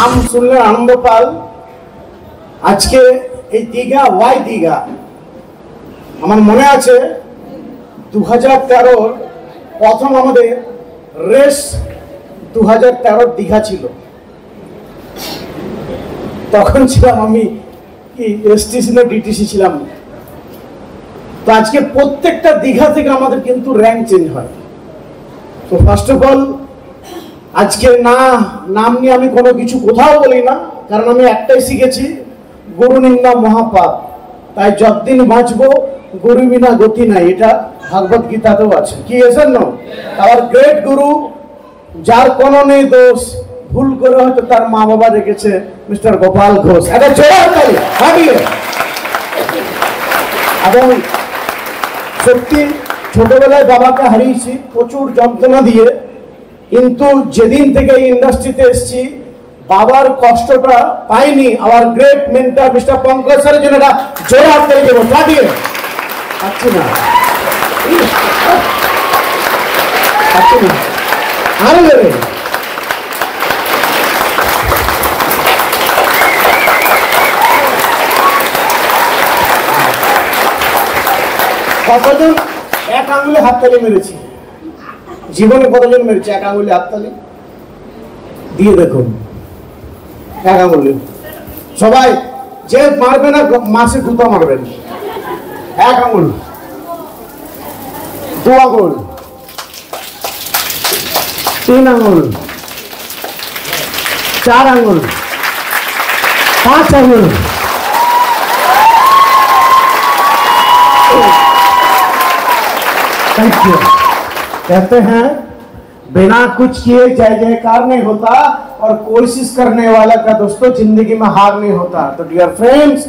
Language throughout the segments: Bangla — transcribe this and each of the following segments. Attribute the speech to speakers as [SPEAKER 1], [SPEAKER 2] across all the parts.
[SPEAKER 1] নাম শুনলে আনন্দ পাল। আজকে এই দীঘা ওয়াই দীঘা, আমার মনে আছে 2013 প্রথম আমাদের রেস 2013 দীঘা ছিল। তখন ছিলাম আমি কি এসটিসি না ডিটিসি ছিলাম। তো আজকে প্রত্যেকটা দীঘা থেকে আমাদের কিন্তু র্যাঙ্ক চেঞ্জ হয়। তো ফার্স্ট অফ অল আজকে নাম নিয়ে আমি কোনো কিছু কোথাও বলি না, কারণ আমি একটাই শিখেছি, গুরু নিন্দা মহাপাপ। তাই যতদিন বাঁচবো গুরু বিনা গতি নাই, এটা ভাগবত গীতাতেও আছে। কি এসেন না আবার গ্রেট গুরু, যার কোনো নেই দোষ, ভুল করে হয়তো তার মা বাবা রেখেছে মিস্টার গোপাল ঘোষ। এটা জোরে ভাবিয়ে। এবং সত্যি ছোটবেলায় বাবাকে হারিয়েছি প্রচুর যন্ত্রণা দিয়ে, কিন্তু যেদিন থেকে এই ইন্ডাস্ট্রিতে এসেছি বাবার কষ্টটা পাইনি। Hour great mentor mister Pankaj স্যারের জন্য এটা জোরে হাত করে দেবো। পাঠিয়ে পাচ্ছি না, পাচ্ছি না, আরো দেবে। কতজন এক আঙুলে হাততালি মেরেছি? জীবনে কতজন মেরেছে এক আঙুলে হাততালি? দিয়ে দেখুন এক আঙুলে। সবাই যে মারবে না মাসে গুতা মারবেন। এক আঙুল, দু আঙুল, তিন আঙুল, চার আঙুল, পাঁচ আঙুল। Thank you. कहते हैं बिना कुछ किए जय जयकार नहीं होता, और कोशिश करने वाला का दोस्तों जिंदगी में हार नहीं होता। तो डियर फ्रेंड्स,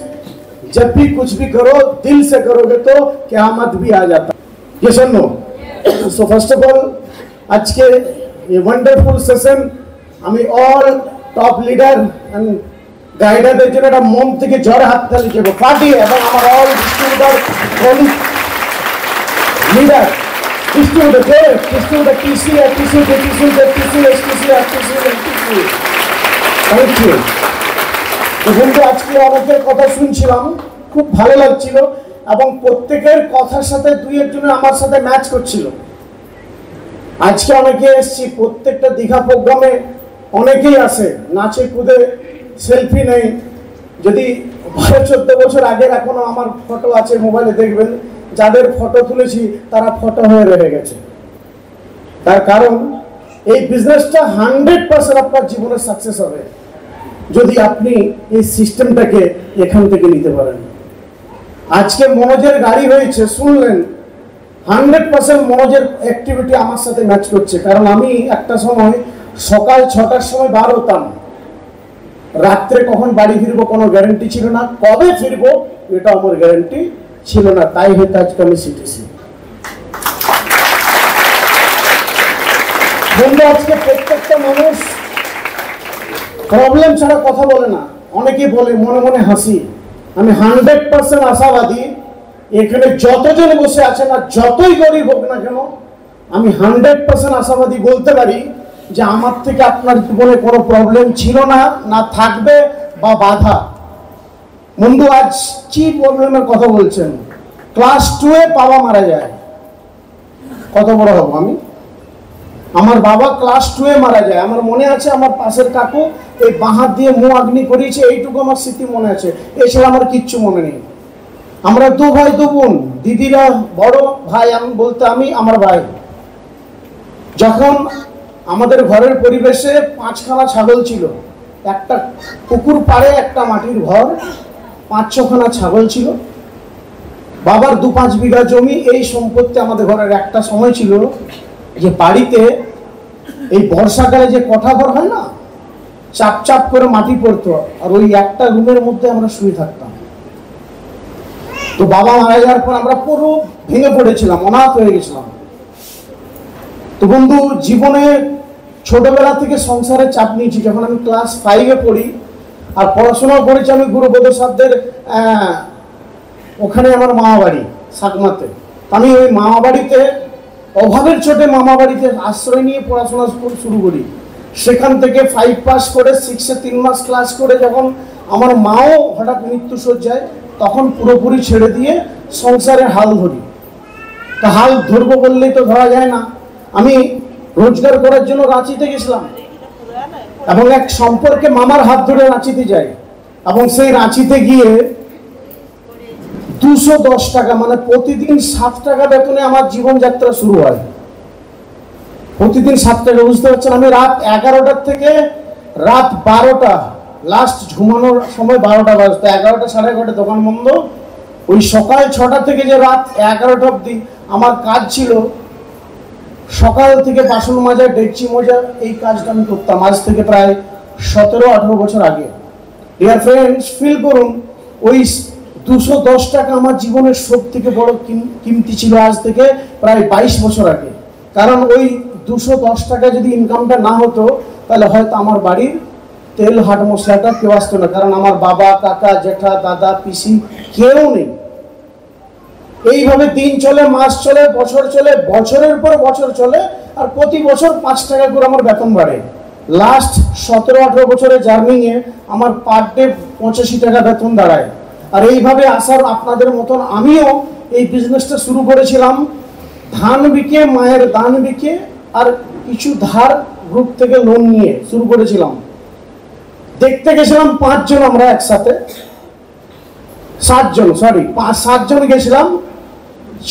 [SPEAKER 1] जब भी कुछ भी करो दिल से करोगे तो क़यामत भी आ जाता है। ये सुनो। सो फर्स्ट ऑफ ऑल आज के ये वंडरफुल सेशन আমি অল টপ লিডার এন্ড গাইডারদের জন্য একটা মন থেকে জোরে হাততালি দেব পাঠিয়ে, এবং আমার all distributor leader distributor TC TC TC TC STC RTC LTC. Thank you. বন্ধু আজকে অনেকের কথা শুনছিলাম, খুব ভালো লাগছিল, এবং প্রত্যেকের কথার সাথে দুই একজনের আমার সাথে ম্যাচ করছিল। আজকে অনেকে এসছি, প্রত্যেকটা দীঘা প্রোগ্রামে অনেকেই আসে, নাচে কুদে সেলফি নেই। যদি 12-14 বছর আগের এখনো আমার ফটো আছে মোবাইলে, দেখবেন যাদের ফটো তুলেছি তারা ফটো হয়ে রয়ে গেছে। তার কারণ এই বিজনেসটা 100% আপনার জীবনে সাকসেস হবে যদি আপনি এই সিস্টেমটাকে এখান থেকে নিতে পারেন। আজকে মনোজের গাড়ি হয়েছে শুনলেন, 100% মনোজের অ্যাক্টিভিটি আমার সাথে ম্যাচ করছে। কারণ আমি একটা সময় সকাল 6টার সময় বার হতাম, রাত্রে কখন বাড়ি ফিরবো কোনো গ্যারান্টি ছিল না, কবে ফিরবো এটা আমার গ্যারান্টি ছিল না। তাই হয়তো আজকে আমি শিখেছি। বন্ধু আজকে প্রত্যেকটা মানুষ প্রবলেম ছাড়া কথা বলে না, অনেকে বলে মনে মনে হাসি। আমি 100% আশাবাদী, এখানে যতজন বসে আছেন আর যতই গরিব হোক না কেন, আমি 100% আশাবাদী বলতে পারি যে আমার থেকে আপনার জীবনে কোনো প্রবলেম ছিল না, না থাকবে বা বাধা। বন্ধু আজ কি প্রবলেমের কথা বলছেন? ক্লাস 2-এ বাবা মারা যায়। কত বড় হব আমি? আমার বাবা ক্লাস 2-এ মারা যায়। আমার মনে আছে আমার পাশের কাকু এই বাঁ হাত দিয়ে মুখ আগ্নি করিয়েছে, এইটুকু আমার স্মৃতি মনে আছে, এছাড়া আমার কিচ্ছু মনে নেই। আমরা 2 ভাই 2 বোন, দিদিরা বড়, ভাই আমি বলতে আমি আমার ভাই। যখন আমাদের ঘরের পরিবেশে 5খানা ছাগল ছিল, একটা পুকুর পাড়ে একটা মাটির ঘর, 5-6খানা ছাগল ছিল, বাবার 2-5 বিঘা জমি, এই সম্পত্তি আমাদের ঘরের। একটা সময় ছিল যে বাড়িতে এই বর্ষাকালে যে কোঠা ঘর হয় না, চাপ চাপ করে মাটি পড়তো, আর ওই একটা রুমের মধ্যে আমরা শুয়ে থাকতাম। তো বাবা মারা যাওয়ার পর আমরা পুরো ভেঙে পড়েছিলাম, অনাথ হয়ে গেছিলাম। তো বন্ধু জীবনে ছোটবেলা থেকে সংসারের চাপ নিয়েছি। যখন আমি ক্লাস 5-এ পড়ি আর পড়াশোনা করেছি আমি গুরুবোধ সাহেবদের ওখানে আমার মামা বাড়ি সাকমাতে। আমি ওই মামা বাড়িতে অভাবের চোটে মামা বাড়িতে আশ্রয় নিয়ে পড়াশোনা শুরু করি। সেখান থেকে 5 পাস করে 6-এ 3 মাস ক্লাস করে যখন আমার মাও হঠাৎ মৃত্যু সজ্জায়, তখন পুরোপুরি ছেড়ে দিয়ে সংসারে হাল ধরি। তা হাল ধরবো বললেই তো ধরা যায় না। আমি রোজগার করার জন্য রাঁচিতে গেছিলাম এবং এক সম্পর্কে মামার হাত ধরে রাঁচিতে যাই, এবং সেই রাঁচিতে গিয়ে 210 টাকা মানে প্রতিদিন 7 টাকা বেতনে আমার জীবনযাত্রা শুরু হয়। প্রতিদিন 7 টাকা, বুঝতে পারছেন? আমি রাত 11টার থেকে রাত 12টা, লাস্ট ঘুমানোর সময় 12টা বাজতো, 11টা 11:30 দোকান বন্ধ। ওই সকাল 6টা থেকে যে রাত 11টা অবধি আমার কাজ ছিল। সকাল থেকে বাসন মাজা, ডেকচি মাজা, এই কাজটা আমি করতাম আজ থেকে প্রায় 17-18 বছর আগে। ডিয়ার ফ্রেন্ডস, ফিল করুন, ওই 210 টাকা আমার জীবনের সব থেকে বড় কিমতি ছিল আজ থেকে প্রায় 22 বছর আগে। কারণ ওই 210 টাকা যদি ইনকামটা না হতো, তাহলে হয়তো আমার বাড়ির তেল হাট মশলাটা কেউ আসতো না, কারণ আমার বাবা, কাকা, জেঠা, দাদা, পিসি কেউ নেই। এইভাবে দিন চলে, মাস চলে, বছর চলে, বছরের পর বছর চলে, আর প্রতি বছর 5 টাকা করে আমার বেতন বাড়ে। লাস্ট 17-18 বছরের জার্নিংয়ে আমার পার ডে 85 টাকা বেতন দাঁড়ায়। আর এইভাবে আসার আপনাদের মতন আমিও এই বিজনেসটা শুরু করেছিলাম ধান বিকে, মায়ের দান বিকে, আর কিছু ধার গ্রুপ থেকে লোন নিয়ে শুরু করেছিলাম। দেখতে গেছিলাম 5 জন আমরা একসাথে, 7 জন, সরি 7 জন গেছিলাম,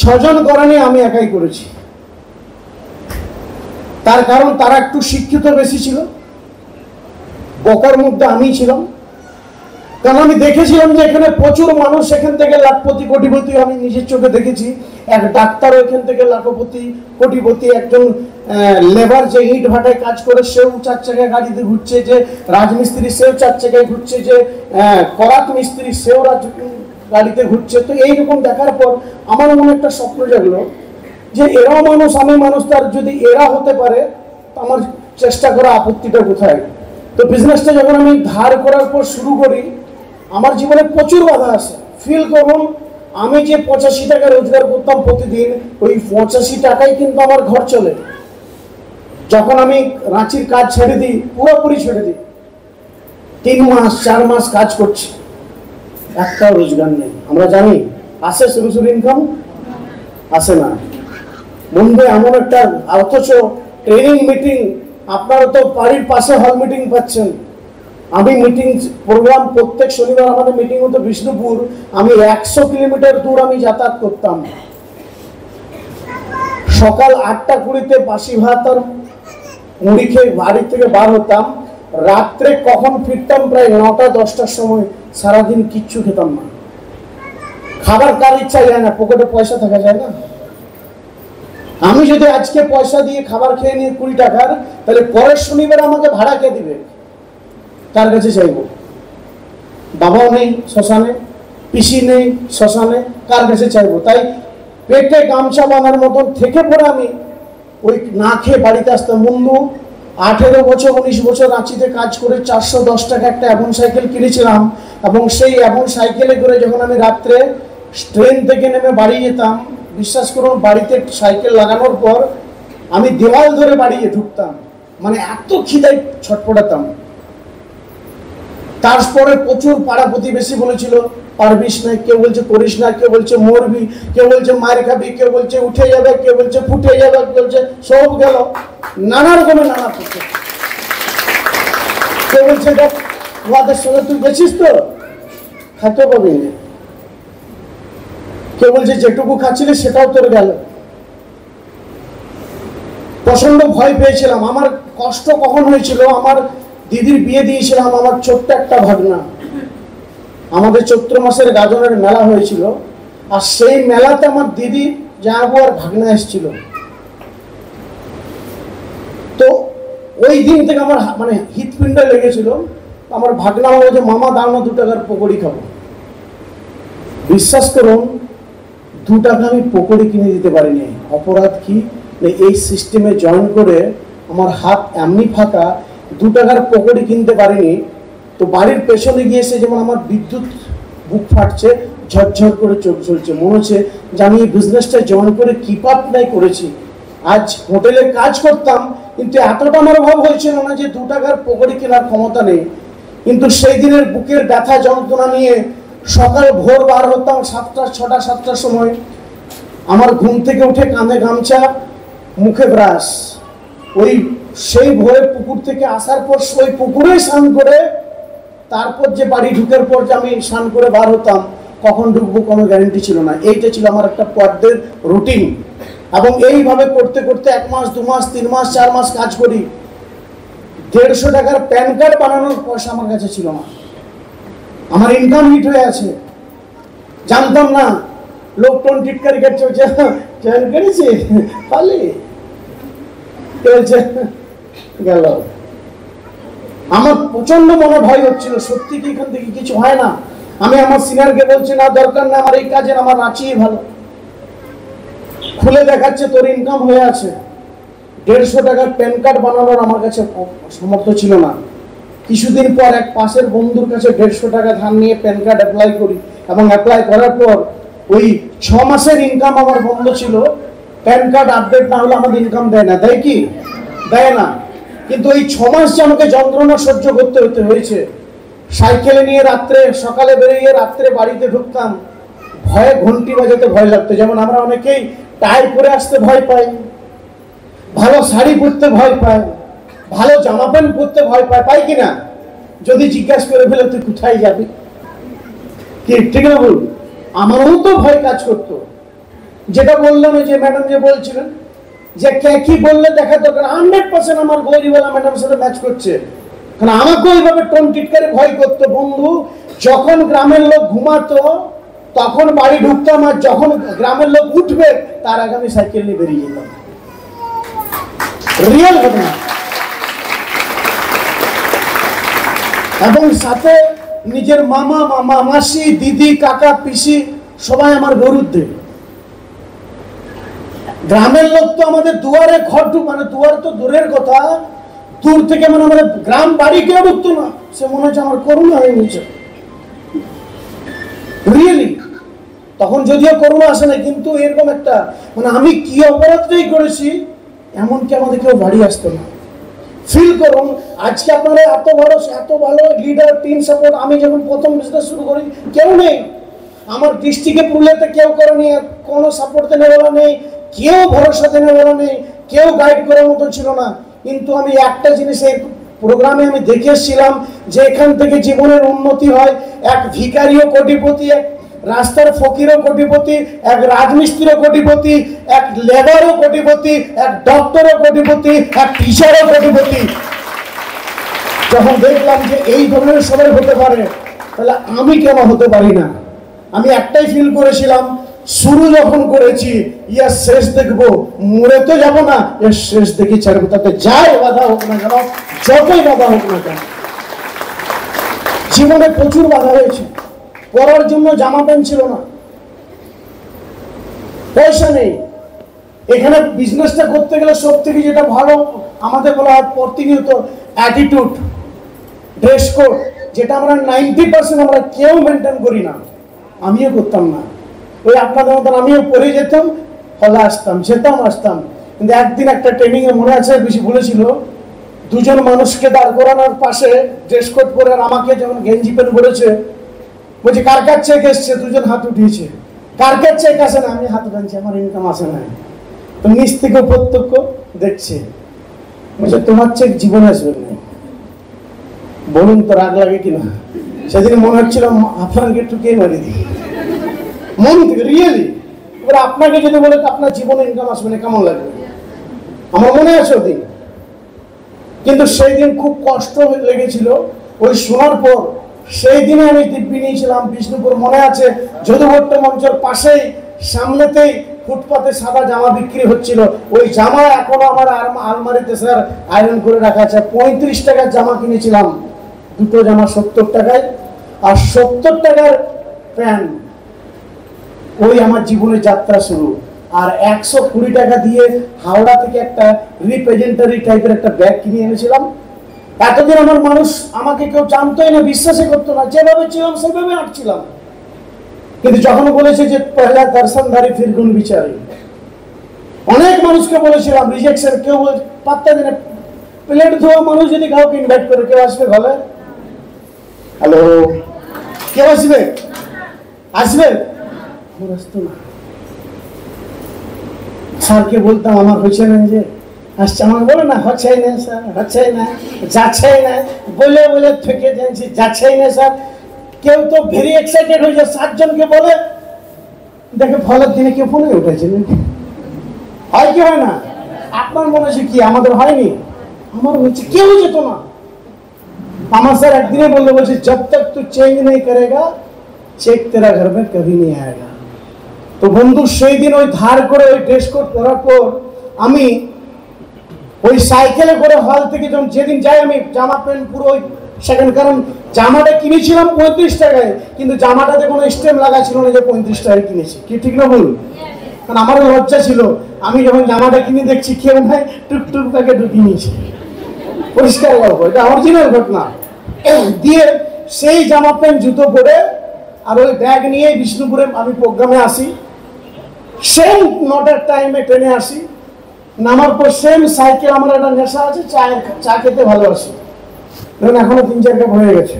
[SPEAKER 1] 6 জন করা নিয়ে আমি একাই করেছি। তার কারণ তারা একটু শিক্ষিত বেশি ছিল, বকার মধ্যে আমি ছিলাম। কারণ আমি দেখেছিলাম যে এখানে প্রচুর মানুষ এখান থেকে লাখপতি কোটিপতি, আমি নিজের চোখে দেখেছি। এক ডাক্তারও এখান থেকে লাখপতি কোটিপতি, একজন লেবার যে ইট ভাটায় কাজ করে সেও 4 চাকায় গাড়িতে ঘুরছে, যে রাজমিস্ত্রি সেও 4 চাকায় ঘুরছে, যে করাত মিস্ত্রি সেও গাড়িতে ঘুরছে। তো এইরকম দেখার পর আমার মনে একটা স্বপ্ন জাগলো যে এরাও মানুষ, আমি মানুষ, তার যদি এরা হতে পারে আমার চেষ্টা করা আপত্তিটা কোথায়। তো বিজনেসটা যখন আমি ধার করার পর শুরু করি, আমার জীবনে প্রচুর বাধা আসে। ফিল করুন, আমি যে 85 টাকা রোজগার করতাম প্রতিদিন, ওই 85 টাকায় কিন্তু আমার ঘর চলে। যখন আমি রাঁচির কাজ ছেড়ে দিই, পুরোপুরি ছেড়ে দিই, 3 মাস 4 মাস কাজ করছি, একটা রোজগার নেই। আমরা জানি আসে শুরু ইনকাম, আসে না। মুম্বাই এমন একটা, অথচ ট্রেনিং মিটিং, আপনারা তো বাড়ির পাশে হল মিটিং পাচ্ছেন। আমি মিটিং প্রোগ্রাম প্রত্যেক শনিবার আমাদের মিটিং হতো বিষ্ণুপুর, আমি 100 কিলোমিটার দূর আমি যাতায়াত করতাম। সকাল 8:20 বাসি ভাত আর মুড়ি খেয়ে বাড়ি থেকে বার হতাম, রাত্রে কখন ফিরতাম প্রায় 9টা-10টার সময়। সারাদিন কিচ্ছু খেতাম না। খাবার কার ইচ্ছা যায় না, পকেটে পয়সা থাকা যায় না। আমি যদি আজকে পয়সা দিয়ে খাবার খেয়ে নিয়ে 20 টাকার, তাহলে পরের শনিবার আমাকে ভাড়া কে দিবে? কার কাছে চাইবো? বাবাও নেই শ্মশানে, পিসি নেই শ্মশানে, কার কাছে চাইবো? তাই পেটে গামছা বাঁধার মতন থেকে পরে আমি ওই না খেয়ে বাড়িতে আসতাম। বন্ধু, 18 বছর 19 বছর রাঁচিতে কাজ করে 410 টাকা একটা অ্যাভন সাইকেল কিনেছিলাম, এবং সেই অ্যাভন সাইকেলে করে যখন আমি রাত্রে ট্রেন থেকে নেমে বাড়ি যেতাম, বিশ্বাস করুন বাড়িতে সাইকেল লাগানোর পর আমি দেওয়াল ধরে বাড়িতে ঢুকতাম, মানে এত খিদায় ছটপটাতাম। তারপরে প্রচুর পাড়া প্রতিবেশী বলেছিল পারবিস না, কেউ বলছে করিস না, কেউ বলছে মরবি, কেউ বলছে মার খাবি, কেউ বলছে উঠে যাবে, কেউ বলছে ফুটে যাবে, কেউ বলছে সব গেল, নানা রকমের নানা কিছু। কেউ বলছে দেখ ওদের সঙ্গে তুই গেছিস তো খাইতে পাবি না, কেউ বলছে যেটুকু খাচ্ছিলি সেটাও তোর গেল। প্রচন্ড ভয় পেয়েছিলাম। আমার কষ্ট কখন হয়েছিল, আমার দিদির বিয়ে দিয়েছিলাম আমার ছোট্ট একটা ভাগনা। আমাদের চৈত্র মাসের গাজনের মেলা হয়েছিল, আর সেই মেলাতে আমার দিদি জামাবু আর ভাগনা এসেছিল। তো ওই দিন থেকে আমার মানে হৃৎপিণ্ডে লেগেছিল। আমার ভাগনা বলে যে মামা দাও না 2 টাকার পকোড়ি খাবো। বিশ্বাস করুন 2 টাকা আমি পকোড়ি কিনে দিতে পারিনি। অপরাধ কি, এই সিস্টেমে জয়েন করে আমার হাত এমনি ফাঁকা, 2 টাকার পকোড়ি কিনতে পারিনি। তো বাড়ির পেছনে গিয়ে এসে যেমন আমার বিদ্যুৎ বুক ফাটছে, ঝরঝর করে চোখ জ্বলছে, মনে হচ্ছে যে আমি এই বিজনেসটা জয়েন করে কিপ আপ নাই করেছি। আজ হোটেলে কাজ করতাম, কিন্তু এতটা আমার অভাব হয়েছিল না যে 2 টাকার পকোড়ি কেনার ক্ষমতা নেই। কিন্তু সেই দিনের বুকের ব্যথা যন্ত্রণা নিয়ে সকাল ভোর বার হতাম 6টা 7টার সময়। আমার ঘুম থেকে উঠে কাঁধে গামছা, মুখে ব্রাশ, ওই সেই ভোরে পুকুর থেকে আসার পর ওই পুকুরে স্নান করে তারপর যে বাড়ি ঢুকার পর যে আমি স্নান করে বার হতাম, কখন ঢুকবো কোনো গ্যারেন্টি ছিল না। এইটা ছিল আমার একটা পর্দের রুটিন। এবং এইভাবে করতে করতে 1 মাস 2 মাস 3 মাস 4 মাস কাজ করি। 150 টাকার প্যান কার্ড বানানোর পয়সা আমার কাছে ছিল না। আমার ইনকাম হিট হয়ে আছে, জানতাম না। লোক টোন টিটকারি করছে, জয়েন করেছে পালি গেল। আমার প্রচন্ড মনে ভয় হচ্ছিল, সত্যি কি এখান থেকে কিছু হয় না। আমি আমার সিনিয়রকে বলছি, না দরকার না, আমার এই কাজের, আমার রাঁচিই ভালো। খুলে দেখাচ্ছে তোর ইনকাম হয়ে আছে। 150 টাকার প্যান কার্ড বানানোর আমার কাছে সামর্থ্য ছিল না। কিছুদিন পর এক পাশের বন্ধুর কাছে 150 টাকা ধার নিয়ে প্যান কার্ড অ্যাপ্লাই করি, এবং অ্যাপ্লাই করার পর ওই 6 মাসের ইনকাম আমার বন্ধ ছিল। প্যান কার্ড আপডেট না হলে আমাদের ইনকাম দেয় না, দেয় কি? দেয় না। কিন্তু এই 6 মাস যে আমাকে যন্ত্রণা সহ্য করতে হয়েছে। সাইকেলে নিয়ে রাত্রে, সকালে বেরিয়ে রাত্রে বাড়িতে ঢুকতাম, ভয়ে ঘন্টি বাজাতে ভয় লাগতো। যেমন আমরা অনেকেই টাই পরে আসতে ভয় পাই, ভালো শাড়ি পরতে ভয় পাই, ভালো জামা প্যান্ট পরতে ভয় পাই, পাই কিনা? যদি জিজ্ঞাসা করে ফেলে তুই কোথায় যাবি, কি ঠিক না বল? আমারও তো ভয় কাজ করতো। যেটা বললাম যে ম্যাডাম যে বলছিলেন যে কি বললে দেখা দরকার, 100% আমার গৌরীওয়ালা ম্যাডামের সাথে ম্যাচ করছে। কারণ আমাকে ওইভাবে টোন টিটকারে ভয় করতো। বন্ধু, যখন গ্রামের লোক ঘুমাতো তখন বাড়ি ঢুকতাম, আর যখন গ্রামের লোক উঠবে তার আগে আমি সাইকেল নিয়ে বেরিয়ে যেতাম। রিয়েল ঘটনা। এবং সাথে নিজের মামা, মাসি, দিদি, কাকা, পিসি সবাই আমার বিরুদ্ধে। গ্রামের লোক তো আমাদের দুয়ারে ঘর মানে দুয়ার তো দূরের কথা, দূর থেকে মানে আমাদের গ্রাম বাড়ি কেউ ঢুকতো না। সে মনে হচ্ছে আমার করোনা হয়ে গেছে। রিয়েলি তখন যদিও করোনা আসে না, কিন্তু এরকম একটা মানে আমি কি অপরাধটাই করেছি, এমনকি আমাদের কেউ বাড়ি আসতো না। ফিল করুন, আজকে আপনারা এত ভালো লিডার, টিম সাপোর্ট। আমি যখন প্রথম বিজনেস শুরু করি কেউ নেই। আমার ডিস্ট্রিক্টে পুরুলিয়াতে কেউ করেনি, কোনো সাপোর্ট দেওয়া নেই, কেউ ভরসা দেওয়া নেই, কেউ গাইড করার মতো ছিল না। কিন্তু আমি একটা জিনিস এই প্রোগ্রামে আমি দেখে এসেছিলাম যে এখান থেকে জীবনের উন্নতি হয়। এক ভিখারিও কোটিপতি, এক রাস্তার ফকিরও কোটিপতি, এক রাজমিস্ত্রিও কোটিপতি, এক লেবারও কোটিপতি, এক ডক্টরও কোটিপতি, এক টিচারও কোটিপতি। যখন দেখলাম যে এই ধরনের সবাই হতে পারে, তাহলে আমি কেন হতে পারি না? আমি একটাই ফিল করেছিলাম, শুরু যখন করেছি ইয়ার শেষ দেখবো, মরে তো যাবো না, এর শেষ দেখি ছাড়বো। তাতে যাই বাধা হোক না কেন, যতই বাধা হোক না কেন। জীবনে প্রচুর বাধা হয়েছে। পরার জন্য জামা প্যান্ট ছিল না, পয়সা নেই। এখানে বিজনেসটা করতে গেলে সব থেকে যেটা ভালো আমাদের বলা হয় প্রতিনিয়ত অ্যাটিটিউড, ড্রেস কোড, যেটা আমরা 90% আমরা কেউ মেনটেন করি না। আমিও করতাম না। ওই আপনাদের মতন আমিও পরে যেতাম, হলে আসতাম, যেতাম আসতাম। কিন্তু একদিন একটা ট্রেনিং এ মনে আছে, বেশি বলেছিল, 2 জন মানুষকে দাঁড় করানোর পাশে ড্রেস কোড পরে, আর আমাকে যখন গেঞ্জি প্যান্ট পরেছে, বলছে কার কাছ চেক এসছে, 2 জন হাত উঠিয়েছে। কার কাছ চেক আসে না, আমি হাত উঠাচ্ছি, আমার ইনকাম আসে না। তো নিচ থেকে প্রত্যক্ষ দেখছে, বলছে তোমার চেক জীবনে আসবে না। বলুন তো রাগ লাগে কিনা? সেদিন মনে হচ্ছিল আপনাকে টুকিয়ে মারি দিই মন থেকে, রিয়েলি। এবার আপনাকে যদি বলে আপনার জীবনে ইনকাম আসবে না, কেমন লাগবে? আমার মনে আছে ওদিন। কিন্তু সেই দিন খুব কষ্ট লেগেছিল। ওই শোনার পর সেই দিনে আমি দিব্যি নিয়েছিলাম বিষ্ণুপুর, মনে আছে, যদুভট্ট মঞ্চের পাশেই সামনেতেই ফুটপাতে সাদা জামা বিক্রি হচ্ছিল। ওই জামা এখনো আমার আলমারিতে স্যার আয়রন করে রাখা আছে। 35 টাকার জামা কিনেছিলাম, 2টো জামা 70 টাকায়, আর 70 টাকার প্যান্ট। ওই আমার জীবনের যাত্রা শুরু। আর 120 টাকা দিয়ে হাওড়া থেকে একটা রিপ্রেজেন্টারি টাইপের একটা ব্যাগ কিনে এনেছিলাম। এতদিন আমার মানুষ আমাকে কেউ জানতোই না, বিশ্বাসই করতো না। যেভাবে ছিলাম সেভাবে হাঁটছিলাম। কিন্তু যখন বলেছে যে পহলা দর্শনধারী ফির গুণ বিচারী, অনেক মানুষকে বলেছিলাম রিজেকশন, কেউ পাত্তা দিন। প্লেট ধোয়া মানুষ যদি কাউকে ইনভাইট করে, কেউ আসবে ঘরে? হ্যালো, কেউ আসবে? আসবে? আসতো না। স্যারকে বলতাম আমার হচ্ছে না, যে আসছে, আমাকে বলে না হচ্ছে না স্যার, হচ্ছে না, যাচ্ছে না, বলে বলে থেকে যাচ্ছি, যাচ্ছে না স্যার। কেউ তো ভেরি এক্সাইটেড হয়ে যায়, 7 জনকে বলে, দেখে ফলের দিনে কেউ ফোনে উঠেছে। হয় কি হয় না? আপনার মনে হচ্ছে কি আমাদের হয়নি? আমার হচ্ছে, কেউ যেত না। আমার স্যার একদিনে বললো, বলছে जब तक तू चेंज नहीं करेगा चेक तेरा घर में कभी नहीं आएगा। তো বন্ধু সেই দিন ওই ধার করে ওই ড্রেস কোড পরার পর আমি ওই সাইকেলে করে হল থেকে যখন যেদিন যাই, আমি জামা প্যান্ট পুরো ওই সেকেন্ড, কারণ জামাটা কিনেছিলাম 35 টাকায়, কিন্তু জামাটাতে কোনো স্টেম লাগা ছিল না যে 35 টাকায় কিনেছি। কি ঠিক না ভুল? কারণ আমারও লজ্জা ছিল, আমি যখন জামাটা কিনে দেখছি কেউ নাই, টুকটুক তাকে ঢুকিয়ে নিয়েছি। পরিষ্কার গল্প, এটা অরিজিনাল ঘটনা। দিয়ে সেই জামা প্যান্ট জুতো পরে আর ওই ব্যাগ নিয়ে বিষ্ণুপুরে আমি প্রোগ্রামে আসি। সেম 9টার টাইমে ট্রেনে আসি, নামার পর সেম সাইকেল। আমার একটা নেশা আছে, চা খেতে ভালোবাসি, ধরুন এখনো 3-4 কাপ হয়ে গেছে,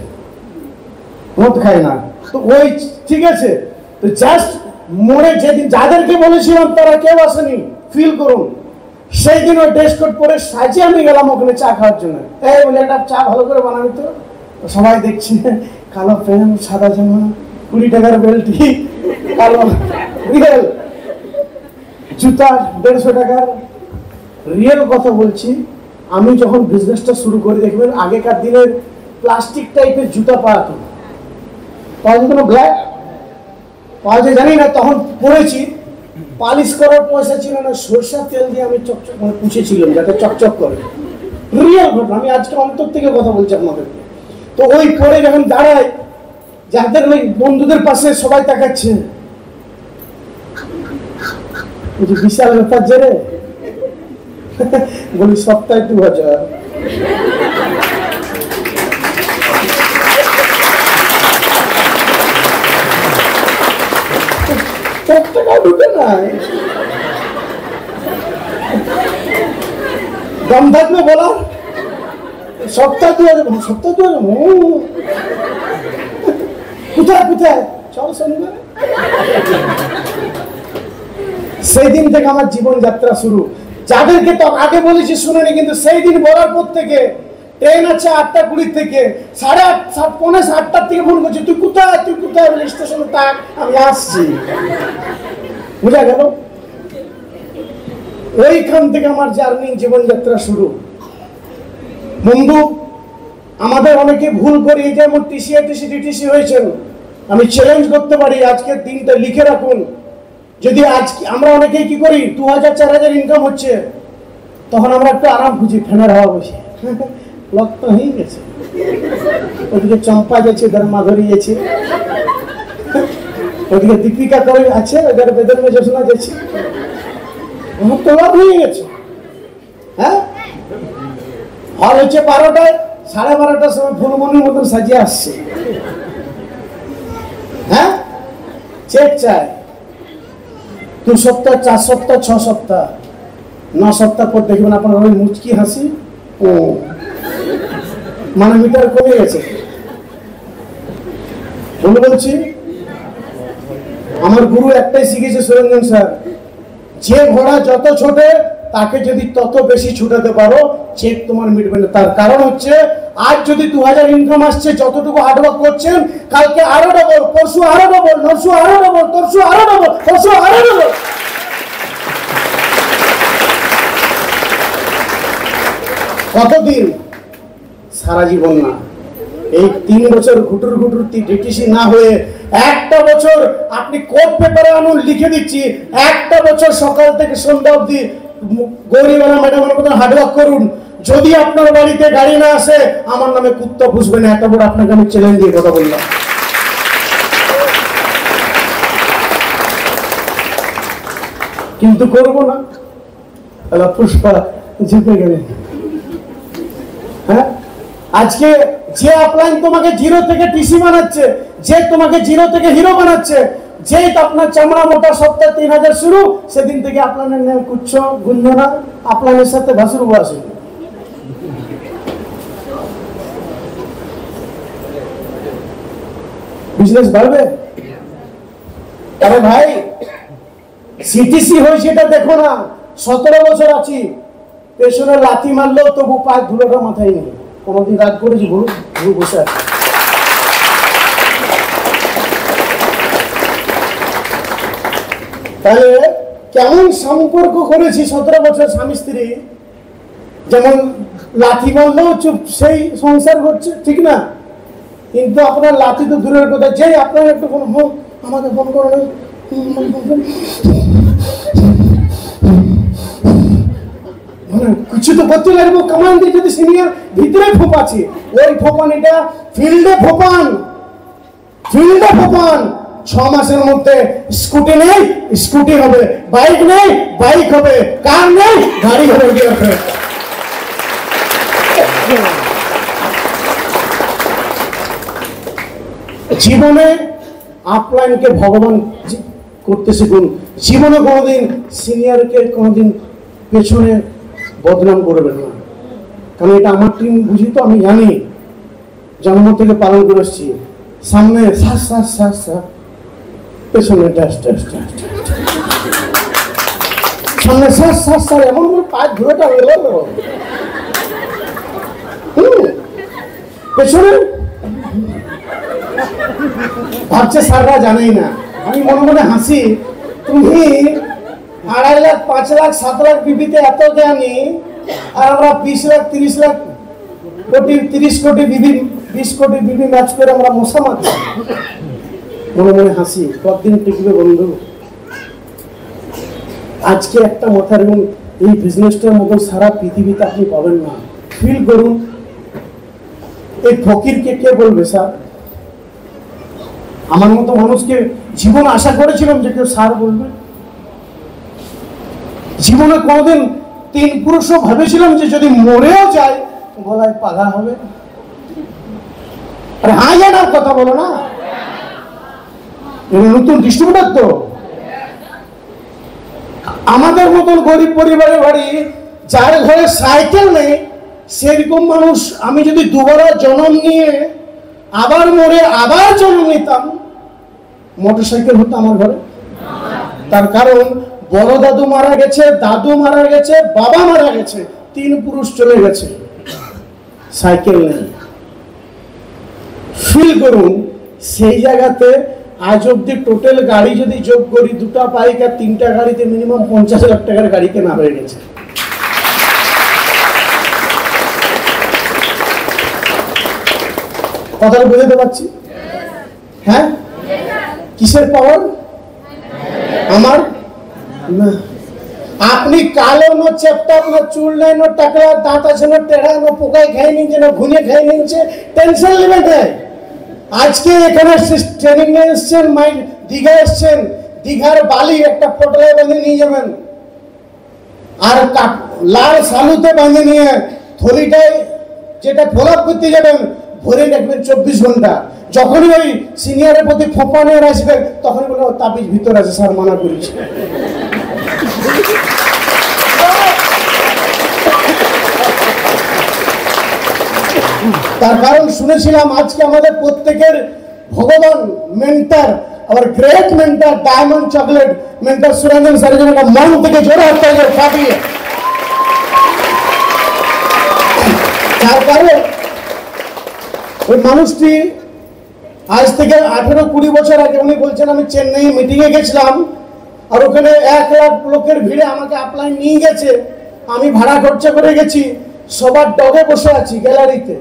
[SPEAKER 1] মদ খাই না। তো ওই ঠিক আছে, তো জাস্ট মনে যেদিন যাদেরকে বলেছিলাম তারা কেউ আসেনি, ফিল করুন। সেই দিন ওই ড্রেস কোড পরে সাজে আমি গেলাম ওখানে চা খাওয়ার জন্য। এই বলে একটা চা ভালো করে বানাবি তো? সবাই দেখছি, কালো প্যান্ট, সাদা জামা, 20 টাকার বেল্টি, কালো রিয়েল জুতা 150 টাকার। রিয়েল কথা বলছি, আমি যখন বিজনেসটা শুরু করি, দেখবেন আগেকার দিনের প্লাস্টিক টাইপের জুতা পাওয়া যেত না, ব্ল্যাক পাওয়া যায় জানি না, তখন পরেছি। পালিশ করার পয়সা ছিল না, সরষের তেল দিয়ে আমি চকচক মানে পুছেছিলাম যাতে চকচক করে। রিয়েল ঘটনা, আমি আজকে অন্তর থেকে কথা বলছি আপনাদেরকে। তো ওই পরে যখন দাঁড়ায়, যাদের ওই বন্ধুদের পাশে সবাই তাকাচ্ছে, বিশাল ব্যাপার যে রে, বলি সপ্তাহে 2000। দম থাকবে বলা, সপ্তাহ 2000, সপ্তাহ 2000 কোথায় কোথায়, চল শনিবার। সেই দিন থেকে আমার জীবন যাত্রা শুরু। যাদেরকে তো আগে বলেছি শুনেনি, কিন্তু সেই দিন বলার পর থেকে ট্রেন আছে 8:20 থেকে, 8:30 পৌনে 8টার থেকে ফোন করছি, তুই কোথায়, তুই কোথায়? স্টেশনে থাক, আমি আসছি। বুঝা গেল? ওইখান থেকে আমার জার্নি, জীবনযাত্রা শুরু। বন্ধু, আমাদের অনেকে ভুল করি, যেমন টিসি ডিটিসি হয়েছেন, আমি চ্যালেঞ্জ করতে পারি, আজকের দিনটা লিখে রাখুন। যদি আজকে আমরা অনেকেই কি করি, 2000-4000 ইনকাম হচ্ছে, তখন আমরা একটু আরাম খুঁজি, ফ্যানের হাওয়া বসে, লক তো হয়ে গেছে। ওদিকে চম্পা যাচ্ছে, মাধুরী যাচ্ছে, ওদিকে দীপিকা করে আছে, ওদের বেদন মেজে শোনা যাচ্ছে, আমার তো লাভ হয়ে গেছে। হ্যাঁ, হল হচ্ছে 12টায়, 12:30টার সময় ফুলমনির মতন সাজিয়ে আসছে। হ্যাঁ, চেক চাই 2 সপ্তাহ, 4 সপ্তাহ, 6 সপ্তাহ, 9 সপ্তাহ পর দেখবেন আপনার ওই মুচকি হাসি, ও মানে মিটার কমে গেছে। বলছি, আমার গুরু একটাই শিখেছে সুরঞ্জন স্যার, যে ঘোড়া যত ছোটে তাকে যদি তত বেশি ছুটাতে পারো, চেক তোমার মিটবে না। তার কারণ হচ্ছে, আজ যদি 2000 ইনকাম আসছে, যতটুকু হার্ডওয়ার্ক করছেন, কালকে আরো ডবল, পরশু আরো ডবল, নরশু আরো ডবল, তরশু আরো ডবল, পরশু আরো ডবল। কতদিন? সারা জীবন না। এই 3 বছর ঘুটুর ঘুটুর ডিটিসি না হয়ে, একটা বছর আপনি কোর্ট পেপারে আনুন, লিখে দিচ্ছি, একটা বছর সকাল থেকে সন্ধ্যা অবধি গৌরীবালা ম্যাডামের মতন হার্ডওয়ার্ক করুন। যদি আপনার বাড়িতে গাড়ি না আসে, আমার নামে কুত্তা পুষবে না। এত বড় আপনাকে আমি চ্যালেঞ্জ দিয়ে কথা বললাম। কিন্তু করবো না, তাহলে পুষ্পা জিতে গেলে। হ্যাঁ, আজকে যে আপলাইন তোমাকে 0 থেকে টিসি বানাচ্ছে, যে তোমাকে 0 থেকে হিরো বানাচ্ছে, যেই আপনার চামড়া মোটা সপ্তাহে 3000 শুরু, সেদিন থেকে আপনার কুচ্ছ গুঞ্জনা আপনার সাথে ভাসুর বসে বিজনেস বাড়বে। আরে ভাই সিটিসি হয়েছে এটা দেখো না, 17 বছর আছি, পেছনে লাথি মারলেও তবু পায়ের ধুলোটা মাথায় নেই। কোনোদিন রাগ করেছি বলুন? বসে আছে। তাহলে কেমন সম্পর্ক করেছি 17 বছর স্বামী স্ত্রী, যেমন লাথি মারলেও চুপ সেই সংসার করছে, ঠিক না? কিন্তু আপনার লাথি তো দূরের কথা, যে আপনার একটু কোনো ফোন আমাকে ফোন করে মানে কিছু তো করতে লাগবে, কামান দিয়ে যদি সিনিয়র ভিতরে ফোপাচ্ছে, ওই ফোপানিটা ফিল্ডে ফোপান, ফিল্ডে ফোপান। 6 মাসের মধ্যে স্কুটি নেই, স্কুটি হবে, বাইক নেই, বাইক হবে, কার নেই, গাড়ি হবে। জীবনে আপলাইনকে ভগবান করতে শিখুন। জীবনে কোনোদিন সিনিয়রকে কোনোদিন পেছনে বদনাম করবেন না, কারণ এটা আমার টিম বুঝি তো, আমি জানি, জন্ম থেকে পালন করে এসেছি। সামনে শ্বাস শ্বাস শ্বাস শ্বাস, পেছনে ড্যাশ ড্যাশ ড্যাশ, সামনে শ্বাস শ্বাস শ্বাস, এমন করে পায়ের ধুলোটা হয়ে গেল, পেছনে ভাবছে স্যাররা জানেই না। আমি মনে মনে হাসি, তুমি 2.5 লাখ 5 লাখ 7 লাখ বিবিতে এত জ্ঞানী, আর আমরা 20 লাখ 30 লাখ কোটি 30 কোটি বিবি 20 কোটি বিবি ম্যাচ করে আমরা মশা মারছি। মনে মনে হাসি, কতদিন টিকবে বন্ধু? আজকে একটা মাথার, এবং এই বিজনেসটার মতো সারা পৃথিবীতে আপনি পাবেন না। ফিল করুন, এই ফকিরকে কে বলবে স্যার? আমার মতো মানুষকে জীবন আশা করেছিলাম যে কেউ স্যার বলবে। জীবনে কোনোদিন 3 পুরুষও ভেবেছিলাম যে যদি মরেও যায় গলায় পাগা হবে। আরে হ্যাঁ জানার কথা বলো না, এটা নতুন ডিস্ট্রিবিউটার তো। আমাদের মতন গরিব পরিবারের বাড়ি, যার ঘরে সাইকেল নেই, সেরকম মানুষ আমি যদি দুবারা জন্ম নিয়ে আবার মরে আবার জন্ম নিতাম, মোটরসাইকেল হতো আমার ঘরে। তার কারণ বড় দাদু মারা গেছে, দাদু মারা গেছে, বাবা মারা গেছে, 3 পুরুষ চলে গেছে, সাইকেল নেই। ফিল করুন, সেই জায়গাতে আজ অব্দি টোটাল গাড়ি যদি যোগ করি, 2টা বাইক আর 3টা গাড়িতে মিনিমাম 50 লাখ টাকার গাড়ি কেনা হয়ে গেছে। কথাটা বুঝতে পারছি? হ্যাঁ, কিসের পাওয়ার? আমার না, আপনি কালো নো চেপটা, আপনার চুল নাই, নো টাকা, দাঁত আছে না টেढ़ा, নো পোকায় খাই নিচ্ছে, না ঘুনে খাই নিচ্ছে, টেনশন নেবেন না। আজকে এখানে ট্রেনিং এ এসছেন, মাইন্ড দীঘা এসছেন, দীঘার বালি একটা পটলায় বেঁধে নিয়ে যাবেন, আর লাল সালুতে বেঁধে নিয়ে থলিটায় যেটা ফলাপ করতে যাবেন ভরে রাখবেন 24 ঘন্টা। যখনই ওই সিনিয়রের প্রতি ফোপানে আসবে, তখনই বলে তাবিজ ভিতরে আছে, স্যার মানা করেছে। তার কারণ শুনেছিলাম আজকে আমাদের প্রত্যেকের ভগবান মেন্টার, আবার great mentor, diamond chocolate mentor Suranjan স্যারের জন্য মন থেকে জোরে হাত তালি কাঁপিয়ে। তার কারণ ওই মানুষটি আজ থেকে 18-20 বছর আগে উনি বলছেন, আমি চেন্নাই মিটিংয়ে গেছিলাম, আর ওখানে 1 লাখ লোকের ভিড়ে আমাকে আপলাইন নিয়ে গেছে, আমি ভাড়া খরচা করে গেছি, সবার ডগে বসে আছি গ্যালারিতে,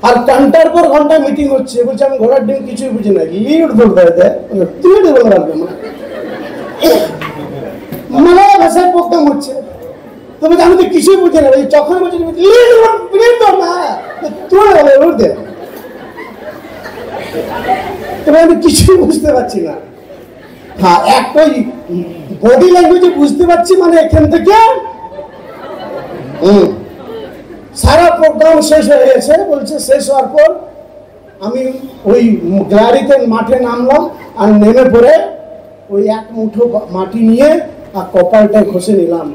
[SPEAKER 1] আর ঘন্টার পর ঘন্টা মিটিং হচ্ছে। বলছে আমি ঘোড়ার ডিম কিছুই বুঝি না, মানে ভাষায় প্রোগ্রাম হচ্ছে, তো বলছে আমি তো কিছুই বুঝি না। যখন বলছি আমি কিছুই বুঝতে পারছি না। হ্যাঁ, একটা বডি ল্যাঙ্গুয়েজে বুঝতে পারছি, মানে এখান থেকে সারা প্রোগ্রাম শেষ হয়ে গেছে। বলছে শেষ হওয়ার পর আমি ওই গ্যালারিতে মাঠে নামলাম, আর নেমে পড়ে ওই এক মুঠো মাটি নিয়ে আর কপালটায় ঘষে নিলাম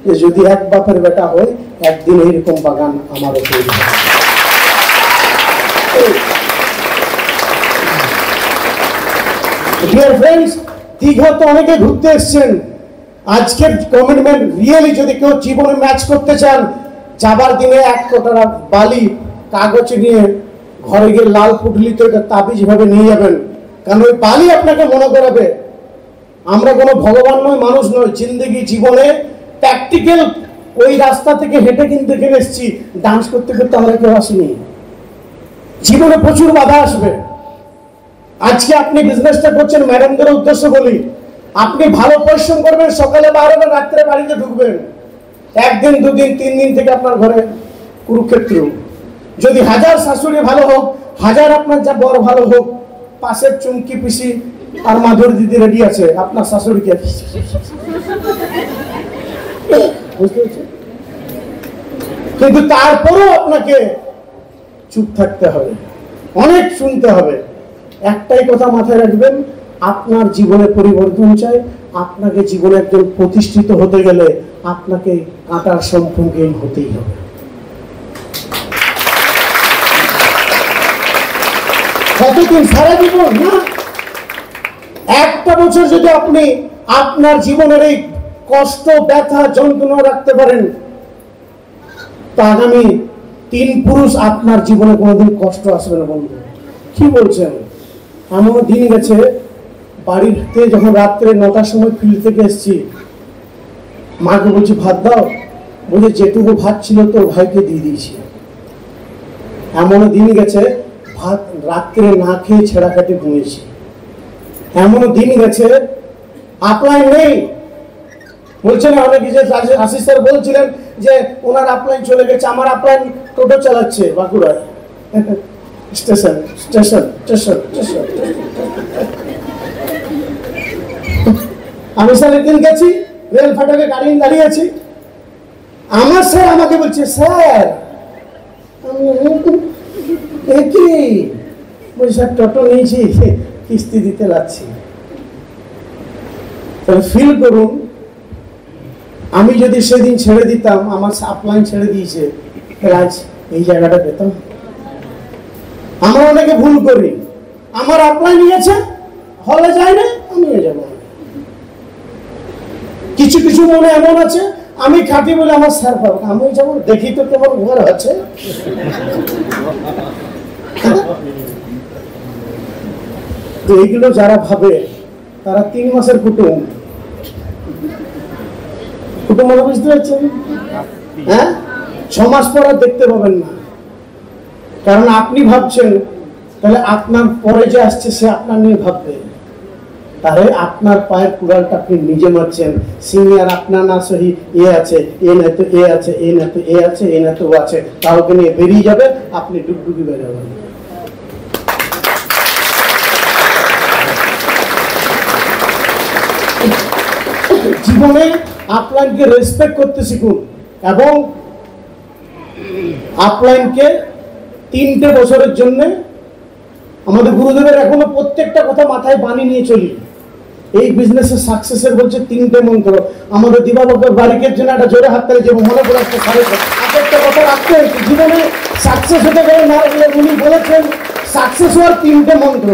[SPEAKER 1] যে যদি এক বাপের বেটা হয় একদিন এইরকম বাগান আমারও তৈরি হবে। ডিয়ার ফ্রেন্ডস, দীঘা তো অনেকে ঘুরতে এসছেন। আজকের কমিটমেন্ট রিয়েলি যদি কেউ জীবনে ম্যাচ করতে চান, যাবার দিনে এক কোটারা বালি কাগজ নিয়ে ঘরে গিয়ে লাল পুটলিতে এটা তাবিজ ভাবে নিয়ে যাবেন, কারণ ওই বালি আপনাকে মনে করাবে আমরা কোনো ভগবান নয়, মানুষ নয়। জিন্দগি জীবনে প্র্যাকটিক্যাল ওই রাস্তা থেকে হেঁটে কিন্তু এখানে এসেছি, ডান্স করতে করতে আমরা কেউ আসিনি। জীবনে প্রচুর বাধা আসবে। আজকে আপনি বিজনেসটা করছেন, ম্যাডামদের উদ্দেশ্য বলি, আপনি ভালো পরিশ্রম করবেন, সকালে বাড়াবেন, রাত্রে বাড়িতে ঢুকবেন, একদিন দুদিন 3 দিন থেকে আপনার ঘরে কুরুক্ষেত্র। যদি হাজার শাশুড়ি ভালো হোক, হাজার আপনার যা বড় ভালো হোক, পাশের চুমকি পিসি আর মাধুর দিদি রেডি আছে, আপনার শাশুড়িকে বুঝতে পারছেন? কিন্তু তারপরেও আপনাকে চুপ থাকতে হবে, অনেক শুনতে হবে। একটাই কথা মাথায় রাখবেন, আপনার জীবনে পরিবর্তন চাই, আপনাকে জীবনে একজন প্রতিষ্ঠিত হতে গেলে আপনাকে কাঁটার সম্মুখীন হতেই হবে। কতদিন? সারা জীবন না, একটা বছর যদি আপনি আপনার জীবনের এই কষ্ট, ব্যথা, যন্ত্রণা রাখতে পারেন, তা আগামী 3 পুরুষ আপনার জীবনে কোনোদিন কষ্ট আসবে না। বন্ধু, কি বলছেন? এমন দিন গেছে, বাড়িতে যখন রাত্রে 9টার সময় ফিল্ড থেকে এসেছি, মাকে বলছি ভাত দাও, বলে যেটুকু ভাত ছিল তোর ভাইকে দিয়ে দিয়েছি। এমন দিন গেছে, ভাত রাত্রে না খেয়ে ছেঁড়া কাটে ঘুমিয়েছি। এমন দিন গেছে, আপলাইন নেই। বলছেন অনেকে যে আশিস স্যার বলছিলেন যে ওনার আপলাইন চলে গেছে, আমার আপলাইন টোটো চালাচ্ছে বাঁকুড়ায়, স্টেশন স্টেশন স্টেশন স্টেশন। আমি স্যার একদিন গেছি, রেল ফাটাকে গাড়ি দাঁড়িয়ে আছি, আমার স্যার আমাকে বলছে স্যার কি বলছি স্যার টোটো নিয়েছি, কিস্তি দিতে লাগছি। তাহলে ফিল করুন, আমি যদি সেদিন ছেড়ে দিতাম, আমার আপলাইন ছেড়ে দিয়েছে, তাহলে আজ এই জায়গাটা পেতাম। আমরা অনেকে ভুল করি, আমার আপলাইন নিয়েছে, হলে যায় না, আমি যাবো। কিছু কিছু মনে এমন আছে, আমি খাটি বলে আমার স্যার পাবো, আমি যাবো, দেখি তো কেমন ঘর আছে। তো এইগুলো যারা ভাবে তারা 3 মাসের কুটুম মানে বুঝতে পারছেন? হ্যাঁ, 6 মাস পর আর দেখতে পাবেন না, কারণ আপনি ভাবছেন, তাহলে আপনার পরে যে আসছে সে আপনার নিয়ে ভাববে। তাহলে আপনার পায়ের কুড়ালটা আপনি নিজে মারছেন। সিনিয়র আপনার না সহি এ আছে, এ না তো এ আছে, এ না তো এ আছে, এ না তো ও আছে, কাউকে নিয়ে বেরিয়ে যাবে, আপনি ডুবডুবি বেরোবেন। জীবনে আপলাইনকে রেসপেক্ট করতে শিখুন, এবং আপলাইনকে 3টে বছরের জন্য আমাদের গুরুদেবের এখনো প্রত্যেকটা কথা মাথায় বাণী নিয়ে চলি। এই বিজনেসের সাকসেসের বলছে 3টে মন্ত্র। আমাদের দিবাবকের বাড়িকের জন্য একটা জোরে হাত তালি যে মনে করে একটা একটা কথা রাখতে হয়েছে, জীবনে সাকসেস হতে গেলে না রাখলে উনি বলেছেন সাকসেস হওয়ার 3টে মন্ত্র।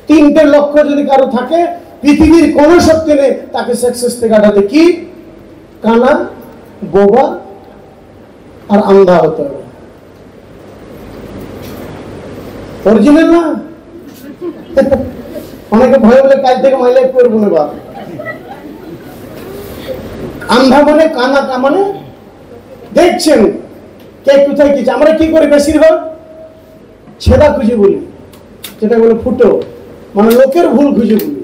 [SPEAKER 1] 3টে লক্ষ্য যদি কারো থাকে, পৃথিবীর কোনো শক্তি নেই তাকে সাকসেস থেকে কাটাতে। কি? কানা, বোবা আর আন্ধা হতে হবে। অরিজিনাল না? অনেকে ভয় বলে কাল থেকে মাইলাইফ করবো না। বাবা, আন্ধা মানে কানা, মানে দেখছেন কে কোথায় কি। আমরা কি করি বেশিরভাগ? ছেদা খুঁজে বলি, যেটা বলে ফুটো, মানে লোকের ভুল খুঁজে বলি,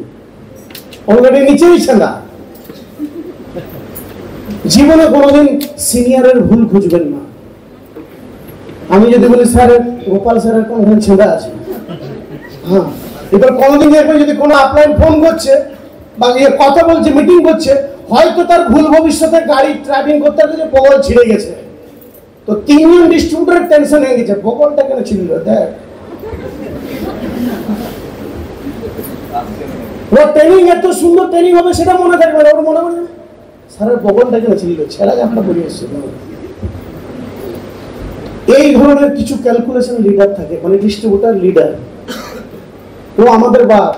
[SPEAKER 1] অলরেডি নিচেই ছেদা। জীবনে কোনোদিন সিনিয়রের ভুল খুঁজবেন না। আমি যদি বলি স্যার গোপাল স্যারের কোনখানে ছেদা আছে, হ্যাঁ, এবার কোনোদিন দেখবেন যদি কোনো আপলাইন ফোন করছে বা কথা বলছে, মিটিং করছে, হয়তো তার ভুল ভবিষ্যতে গাড়ি ড্রাইভিং করতে গেছে বগল ছিঁড়ে গেছে, তো 3 জন ডিস্ট্রিবিউটরের টেনশন হয়ে গেছে, বগলটা কেন ছিঁড়ল, দেখ। ওর ট্রেনিং এত সুন্দর ট্রেনিং হবে সেটা মনে থাকবে না, ওর মনে মনে স্যারের বগলটা কেন ছিল, ছেড়া আমরা পড়ে এসছি। এই ধরনের কিছু ক্যালকুলেশন লিডার থাকে, মানে ডিস্ট্রিবিউটার লিডার। ও আমাদের বাপ।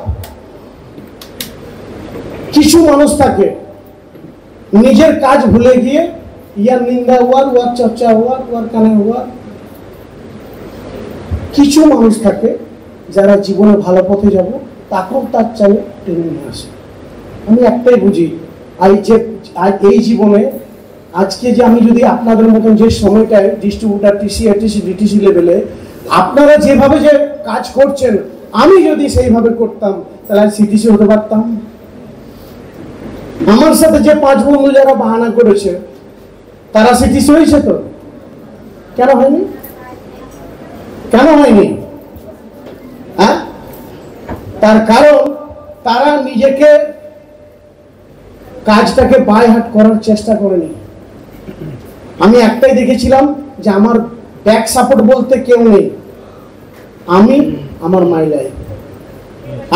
[SPEAKER 1] কিছু মানুষ থাকে নিজের কাজ ভুলে গিয়ে ইয়ার নিন্দা হওয়ার, ওয়ার চর্চা হওয়ার, ওয়ার কানে হওয়ার। কিছু মানুষ থাকে যারা জীবনে ভালো পথে যাব তাকেও তার চাই টেনে নিয়ে আসে। আমি একটাই বুঝি, এই জীবনে আজকে যে আমি যদি আপনাদের মতন যে সময়টায় ডিস্ট্রিবিউটার, টিসি, এটিসি, ডিটিসি লেভেলে আপনারা যেভাবে যে কাজ করছেন, আমি যদি সেইভাবে করতাম তাহলে সিটিসি হতে পারতাম। আমার সাথে যে 5 বন্ধু যারা বাহানা করেছে তারা সিটিসি হয়েছে তো? কেন হয়নি? কেন হয়নি? হ্যাঁ, তার কারণ তারা নিজেকে কাজটাকে বাই হার্ট করার চেষ্টা করেনি। আমি একটাই দেখেছিলাম যে আমার ব্যাক সাপোর্ট বলতে কেউ নেই, আমি আমার মাই লাইফ।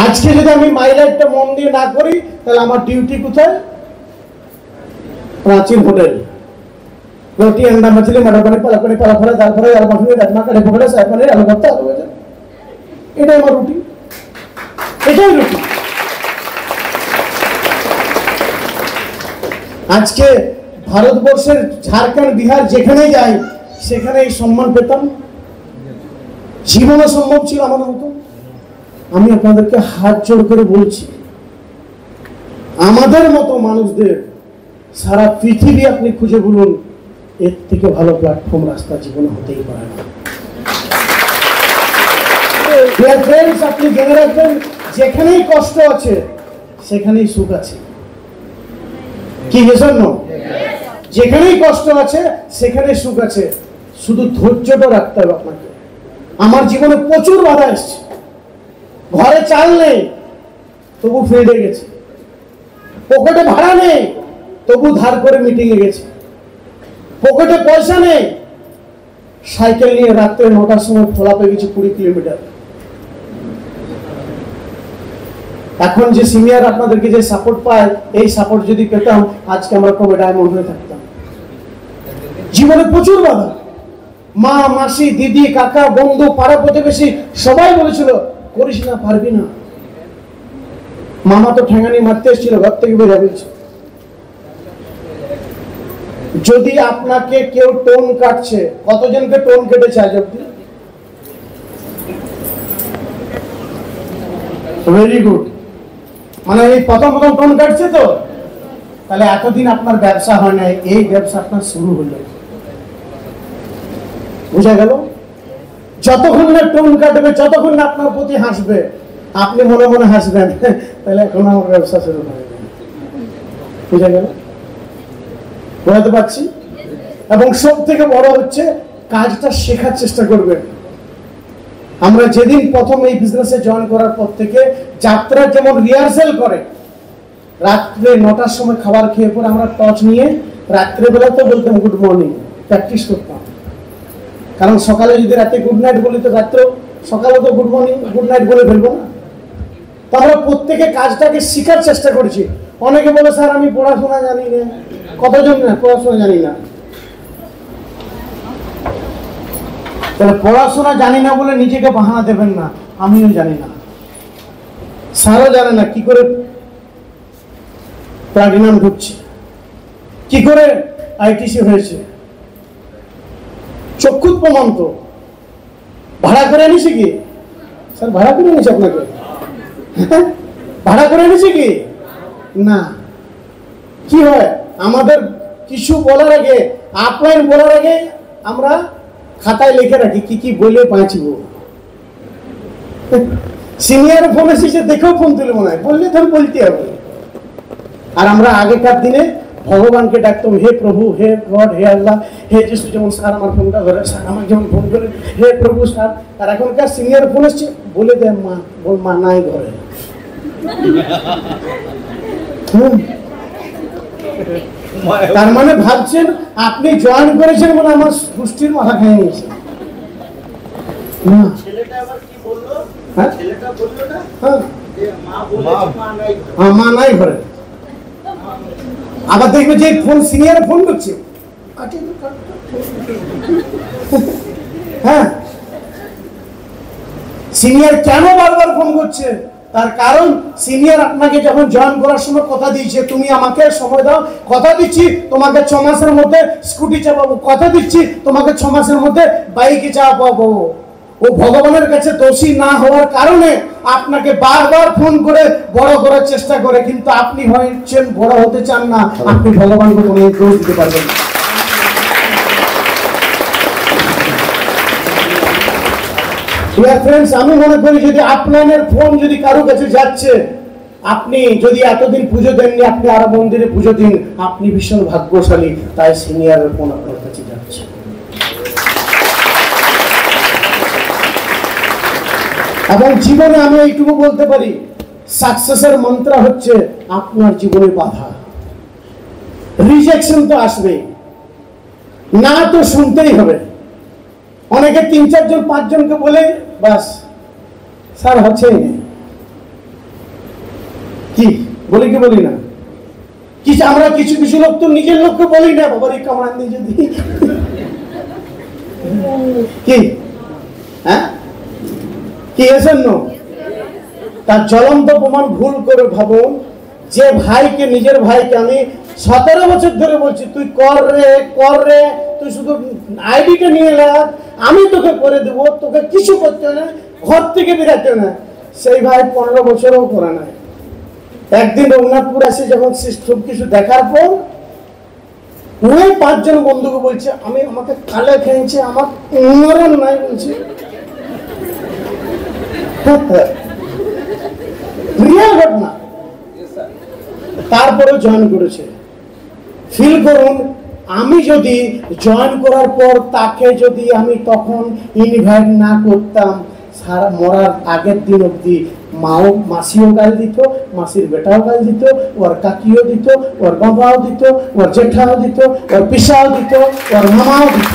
[SPEAKER 1] আজকে যদি আমি মাই লাইফটা মন দিয়ে না করি তাহলে আমার ডিউটি কোথায়? প্রাচীন হোটেল, রুটি अंडा मछली मटर पनीर पालक पनीर पालक फ्राई दाल फ्राई आलू मखनी राजमा कढ़ी पकौड़ा शाही पनीर आलू भरता आलू भाजा, এটাই আমার রুটি, এটাই রুটি। আজকে ভারতবর্ষের ঝাড়খণ্ড, বিহার যেখানেই যাই সেখানে এই সম্মান পেতাম? জীবনে সম্ভব ছিল আমার মতো? আমি আপনাদেরকে হাত জোড় করে বলছি, আমাদের মতো মানুষদের সারা পৃথিবী আপনি খুঁজে বলুন, এর থেকে ভালো প্ল্যাটফর্ম রাস্তা জীবনে হতেই পারে না। আপনি জেনে রাখবেন, যেখানেই কষ্ট আছে সেখানেই সুখ আছে। কি জন্য? যেখানেই কষ্ট আছে সেখানে সুখ আছে, শুধু ধৈর্যটা রাখতে হবে আপনাকে। আমার জীবনে প্রচুর বাধা এসছে, ঘরে চাল নেই তবু ফিল্ডে গেছে, পকেটে ভাড়া নেই তবু ধার করে মিটিং এ গেছে, পকেটে পয়সা নেই সাইকেল নিয়ে রাত্রে 9টার সময় খোলা পেয়ে গেছি 20 কিলোমিটার। এখন যে সিনিয়র আপনাদেরকে যে সাপোর্ট পায়, এই সাপোর্ট যদি পেতাম আজকে আমরা কবে ডায়মন্ড হয়ে থাকতাম। জীবনে প্রচুর বাধা, মা, মাসি, দিদি, কাকা, বন্ধু, পাড়া প্রতিবেশী সবাই বলেছিল করিস না, পারবি না। মামা তো ঠেঙানি মারতে এসেছিল, ঘর থেকে বের হয়েছে। যদি আপনাকে কেউ টোন কাটছে, কতজনকে টোন কেটেছে আজ অব্দি? Very good. মানে এই প্রথম টোন কাটছে তো, তাহলে এতদিন আপনার ব্যবসা হয় নাই, এই ব্যবসা আপনার শুরু হলো। বুঝা গেল? যতক্ষণ না টোন কাটবে, যতক্ষণ না আপনার প্রতি হাসবে, আপনি মনে মনে হাসবেন, তাহলে এখন আমার ব্যবসা শুরু হবে। বুঝা গেল? বুঝাতে পারছি? এবং সব থেকে বড় হচ্ছে কাজটা শেখার চেষ্টা করবেন। আমরা যেদিন প্রথম এই বিজনেসে জয়েন করার পর থেকে যাত্রার যেমন রিহার্সাল করে, রাত্রে 9টার সময় খাবার খেয়ে পরে আমরা টর্চ নিয়ে রাত্রেবেলা তো বলতাম গুড মর্নিং, প্র্যাকটিস করতাম। কারণ সকালে যদি রাতে গুড নাইট বলি তো রাত্রে সকালে তো গুড মর্নিং গুড নাইট বলে ফেলবো না। তো আমরা প্রত্যেকে কাজটাকে শেখার চেষ্টা করছি। অনেকে বলে স্যার আমি পড়াশোনা জানি না, কতজন না পড়াশোনা জানি না। তাহলে পড়াশোনা জানি না বলে নিজেকে বাহানা দেবেন না, আমিও জানি না, স্যারও জানে না কি করে প্লাটিনাম ঢুকছে, কি করে আইটিসি হয়েছে। চক্ষুৎ প্রমাণ তো ভাড়া করে এনেছি কি? স্যার ভাড়া করে এনেছি আপনাকে? ভাড়া করে এনেছি কি? না। কি হয়, আমাদের কিছু বলার আগে, আপলাইন বলার আগে আমরা খাতায় লিখে রাখি কি কি বলে বাঁচবো। সিনিয়র ফোন এসেছে দেখেও ফোন তুলে মনে হয়, বললে তো বলতে হবে। আর আমরা আগেকার দিনে ভগবানকে ডাকতাম, হে প্রভু, হে গড, হে আল্লাহ, হে যিশু। যেমন স্যার আমার ফোনটা ধরে, স্যার আমাকে যেমন ফোন করে, হে প্রভু স্যার। আর এখনকার সিনিয়র ফোন এসছে, বলে দেয় মা, বল মা নাই ঘরে। তার মানে ভাবছেন আপনি জয়েন করেছেন মানে আমার গোষ্ঠীর মাথা খেয়ে নিয়েছে। ছেলেটা আবার কি বললো? ছেলেটা বললো না, হ্যাঁ মা নাই ঘরে। আবার দেখবে যে ফোন সিনিয়র ফোন করছে, হ্যাঁ সিনিয়র কেন বারবার ফোন করছে? তার কারণ সিনিয়র আপনাকে যখন জয়েন করার সময় কথা দিয়েছে, তুমি আমাকে সময় দাও, কথা দিচ্ছি তোমাকে 6 মাসের মধ্যে স্কুটি চাপাবো, কথা দিচ্ছি তোমাকে 6 মাসের মধ্যে বাইকে চাপাবো। ও ভগবানের কাছে দোষী না হওয়ার কারণে আপনাকে বারবার ফোন করে বড় করার চেষ্টা করে, কিন্তু আপনি হচ্ছেন বড় হতে চান না, আপনি ভগবানকে কোনো দোষ দিতে পারবেন না। ফ্রেন্ডস, আমি মনে করি যদি আপনার ফোন যদি কারো কাছে যাচ্ছে, আপনি যদি এতদিন পুজো দেননি, আপনি আরো মন্দিরে পুজো দিন, আপনি ভীষণ ভাগ্যশালী, তাই সিনিয়রের ফোন আপনার কাছে যাচ্ছে। এবং জীবনে আমি এইটুকু বলতে পারি, সাকসেসের মন্ত্র হচ্ছে আপনার জীবনে বাধা, রিজেকশন তো আসবে, না তো শুনতেই হবে। অনেকে 3-4 জন 5 জনকে বলে বাস স্যার হচ্ছেই না, কি বলি কি বলি না, কিছু আমরা কিছু কিছু লোক তো নিজের লোককে বলি না, বাবার এই কামড়ান দিয়ে যদি কি, হ্যাঁ কি এসেন না, তার জ্বলন্ত প্রমাণ ভুল করে ভাবুন। যে ভাইকে, নিজের ভাইকে আমি 17 বছর ধরে বলছি তুই কর রে, তুই শুধু আইডিটা নিয়ে এলাম, আমি তোকে করে দেবো, তোকে কিছু করতে না, ঘর থেকে বেরাতে না। সেই ভাই 15 বছরও করে নাই। একদিন রঘুনাথপুর আসে যখন সব কিছু দেখার পর ওই 5 জন বন্ধুকে বলছে আমাকে কালে খেয়েছে, আমার উন্নয়ন নাই বলছে, রিয়েল ঘটনা। তারপরে জয়েন করেছে। ফিল করুন, আমি যদি জয়েন করার পর তাকে যদি আমি তখন ইনভাইট না করতাম, সারা মরার আগের দিন অব্দি মাসিও গাল দিত, মাসির বেটাও গাল দিত, ওর কাকিও দিত, ওর বাবাও দিত, ওর জেঠাও দিত, ওর পিসাও দিত, ওর মামাও দিত।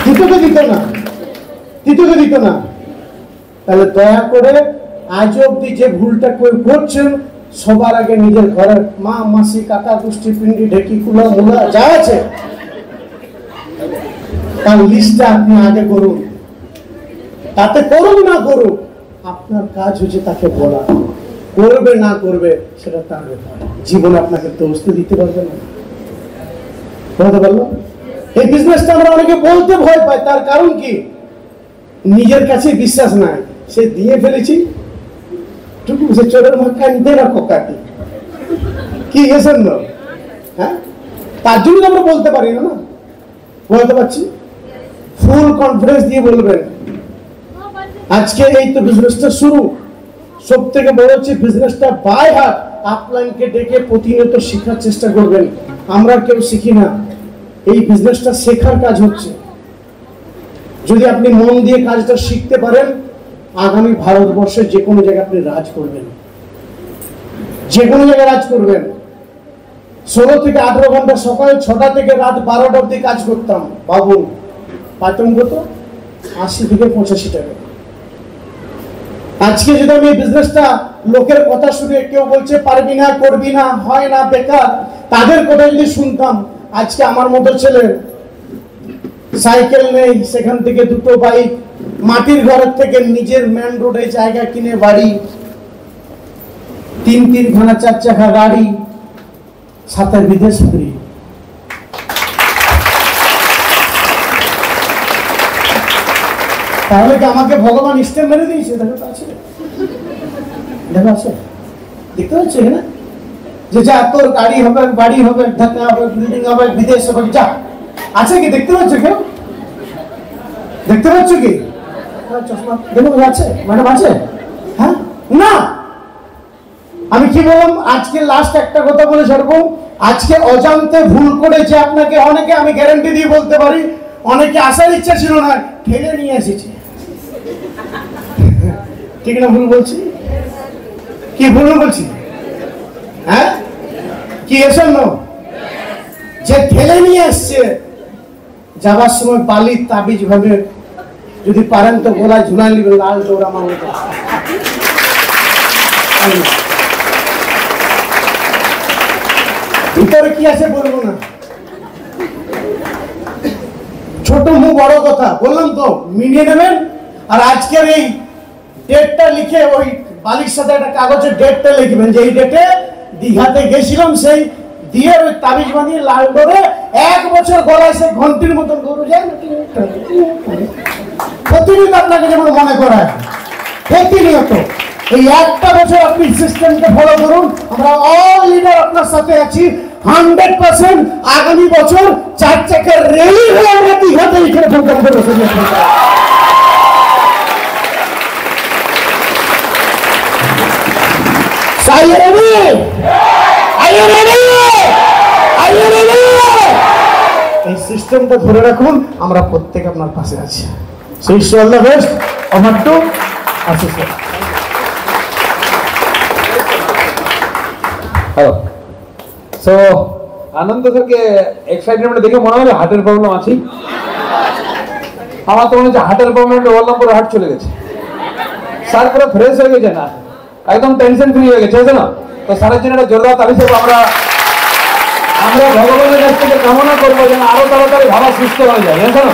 [SPEAKER 1] দিতকে দিত না। তাহলে দয়া করে আজ অব্দি যে ভুলটা করছেন, সবার আগে নিজের ঘরের মা, মাসি, কাকা, গোষ্ঠী, পিন্ডি, ঢেকি, কুলা, মুলা যা আছে তার লিস্টটা আপনি আগে করুন। তাতে করুন না করুন, আপনার কাজ হচ্ছে তাকে বলা, করবে না করবে সেটা তার ব্যাপার। জীবনে আপনাকে দোষ দিতে পারবে না, বলতে পারলো। এই বিজনেসটা আমরা অনেকে বলতে ভয় পাই, তার কারণ কি? নিজের কাছে বিশ্বাস নাই, সে দিয়ে ফেলেছি টুকু, সে চোরের মাথা নিতে না কোকাটি কি গেছেন না, হ্যাঁ তার জন্য আমরা বলতে পারি না, বলতে পারছি। ফুল কনফিডেন্স দিয়ে বলবেন। আজকে এই তো বিজনেসটা শুরু, সব থেকে বড় হচ্ছে বিজনেসটা বাই হার্ট আপলাইনকে ডেকে প্রতিনিয়ত শেখার চেষ্টা করবেন। আমরা কেউ শিখি না, এই বিজনেসটা শেখার কাজ হচ্ছে। যদি আপনি মন দিয়ে কাজটা শিখতে পারেন, আগামী ভারতবর্ষের যে কোনো জায়গায় আপনি রাজ করবেন, যে কোনো জায়গায় রাজ করবেন। 16 থেকে 18 ঘন্টা সকাল 6টা থেকে রাত 12টা অব্দি কাজ করতাম, বাবু পাইতাম কত? 80 থেকে 85 টাকা। আজকে যদি আমি এই বিজনেসটা লোকের কথা শুনে, কেউ বলছে পারবি না, করবি না, হয় না, বেকার, তাদের কথা যদি শুনতাম, আজকে আমার মতো ছেলে সাইকেল নেই, সেখান থেকে 2টো বাইক, মাটির ঘরের থেকে নিজের মেন রোডে জায়গা কিনে বাড়ি, 3 খানা 4 চাকা গাড়ি, সাথে বিদেশ ফ্রি। তাহলে কি আমাকে ভগবান স্টেপ মেরে দিয়েছে? দেখো আছে, দেখতে পাচ্ছ না, যে যা তোর গাড়ি হবে, বাড়ি হবে, ঢাকা হবে, বিল্ডিং হবে, বিদেশ হবে, যা আছে কি? দেখতে পাচ্ছ কেউ? দেখতে পাচ্ছ কি? চশমা দেখো আছে, ম্যাডাম আছে, হ্যাঁ না। আমি কি বললাম? আজকে লাস্ট একটা কথা বলে ছাড়বো। আজকে অজান্তে ভুল করেছে আপনাকে অনেকে, আমি গ্যারান্টি দিয়ে বলতে পারি, অনেকে আসার ইচ্ছা ছিল না, ঠেলে নিয়ে এসেছে। ঠিক না ভুল বলছি? কি ভুল বলছি? হ্যাঁ কি এসে যে ঠেলে নিয়ে আসছে, যাবার সময় বালির তাবিজ ভাবে যদি পারেন তো গলায় ঝুলাই নেবেন লাল দৌড় আমার মতো। ভিতরে কি আছে বলবো না, ছোট মুখ বড় কথা বললাম তো, মিলিয়ে নেবেন। আর আজকের এই ডেটটা লিখে ওই বালির সাথে একটা কাগজের ডেটটা লিখবেন যে এই ডেটে দীঘাতে গেছিলাম, সেই দিয়ে ওই তাবিজ বানিয়ে লাল ডোরে 1 বছর গলায় সে ঘন্টির মতন গরু যায় প্রতিদিন আপনাকে যেমন মনে করায় প্রতিনিয়ত। এই একটা বছর আপনি সিস্টেমকে ফলো করুন, আমরা অল লিডার আপনার সাথে আছি 100%। আগামী বছর 4 চাকার রেলি হয়ে আমরা দীঘাতে এখানে প্রোগ্রাম করবো। এই সিস্টেমটা ধরে রাখুন, আমরা প্রত্যেক আপনার পাশে আছি। So wish all the best. Over to Ashis sir.
[SPEAKER 2] Hello. So Anand স্যারকে এক্সাইটেডমেন্ট দেখে মনে হলো হার্টের প্রবলেম আছে। আমার তো মনে হচ্ছে হার্টের প্রবলেমটা বললাম পুরো হার্ট চলে গেছে। স্যার পুরো ফ্রেশ হয়ে গেছে, না একদম টেনশন ফ্রি হয়ে গেছে, তাই না? তো স্যারের জন্য একটা জোরদার তালি দেবো। আমরা ভগবানের কাছ থেকে কামনা করবো যেন আরো তাড়াতাড়ি ভালো সুস্থ হয়ে যায়, জানো?